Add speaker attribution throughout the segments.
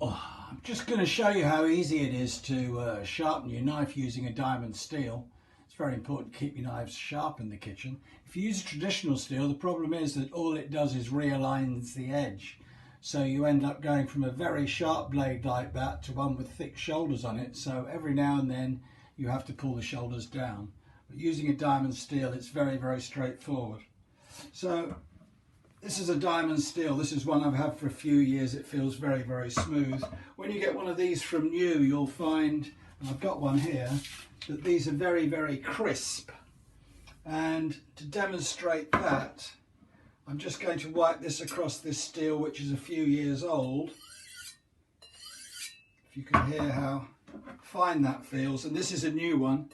Speaker 1: Oh, I'm just going to show you how easy it is to sharpen your knife using a diamond steel. It's very important to keep your knives sharp in the kitchen. If you use a traditional steel, the problem is that all it does is realigns the edge. So you end up going from a very sharp blade like that to one with thick shoulders on it. So every now and then you have to pull the shoulders down. But using a diamond steel, it's very, very straightforward. So this is a diamond steel. This is one I've had for a few years. It feels very, very smooth. When you get one of these from new, you'll find, and I've got one here, that these are very, very crisp. And to demonstrate that, I'm just going to wipe this across this steel, which is a few years old. If you can hear how fine that feels. And this is a new one.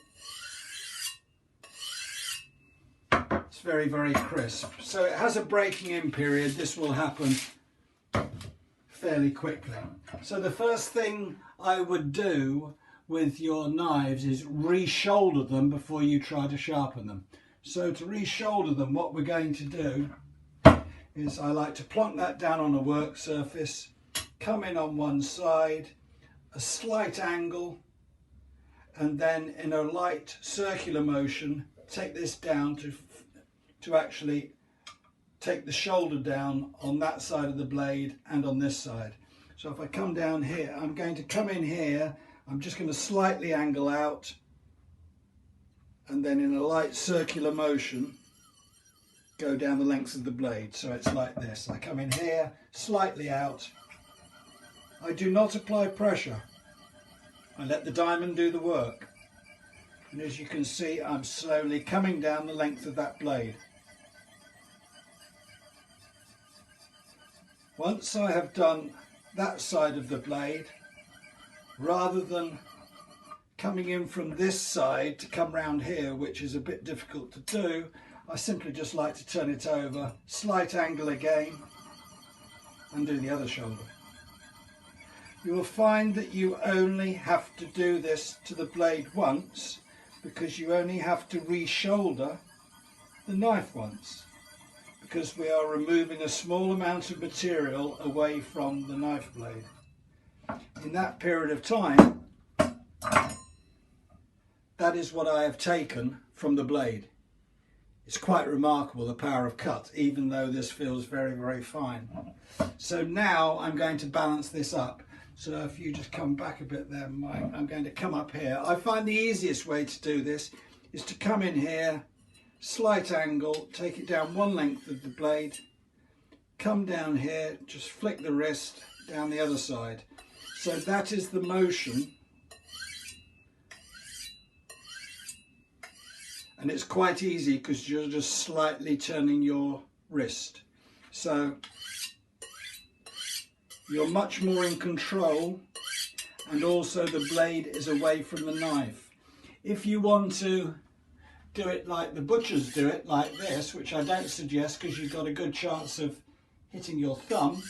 Speaker 1: It's very, very crisp. So it has a breaking in period. This will happen fairly quickly. So the first thing I would do with your knives is re-shoulder them before you try to sharpen them. So to re-shoulder them, what we're going to do is I like to plonk that down on a work surface, come in on one side, a slight angle, and then in a light circular motion, take this down to actually take the shoulder down on that side of the blade and on this side. So if I come down here, I'm going to come in here, I'm just going to slightly angle out, and then in a light circular motion go down the length of the blade. So it's like this. I come in here, slightly out. I do not apply pressure. I let the diamond do the work. And as you can see, I'm slowly coming down the length of that blade. Once I have done that side of the blade, rather than coming in from this side to come round here, which is a bit difficult to do, I simply just like to turn it over, slight angle again, and do the other shoulder. You will find that you only have to do this to the blade once, because you only have to re-shoulder the knife once, because we are removing a small amount of material away from the knife blade. In that period of time, that is what I have taken from the blade. It's quite remarkable, the power of cut, even though this feels very, very fine. So now I'm going to balance this up. So if you just come back a bit there, Mike, I'm going to come up here. I find the easiest way to do this is to come in here, slight angle, take it down one length of the blade, come down here, just flick the wrist down the other side. So that is the motion. And it's quite easy because you're just slightly turning your wrist. So you're much more in control, and also the blade is away from the knife. If you want to do it like the butchers do it, like this, which I don't suggest because you've got a good chance of hitting your thumb,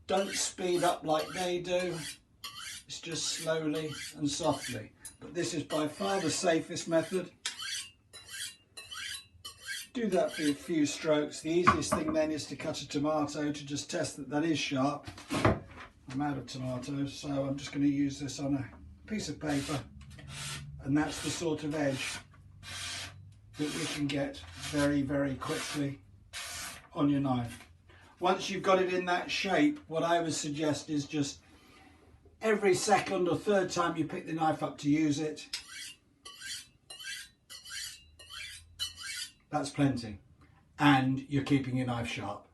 Speaker 1: don't speed up like they do. It's just slowly and softly. But this is by far the safest method. Do that for a few strokes. The easiest thing then is to cut a tomato to just test that that is sharp. I'm out of tomatoes, so I'm just going to use this on a piece of paper, and that's the sort of edge that we can get very, very quickly on your knife. Once you've got it in that shape, what I would suggest is just every second or third time you pick the knife up to use it, that's plenty, and you're keeping your knife sharp.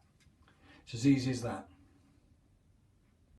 Speaker 1: It's as easy as that.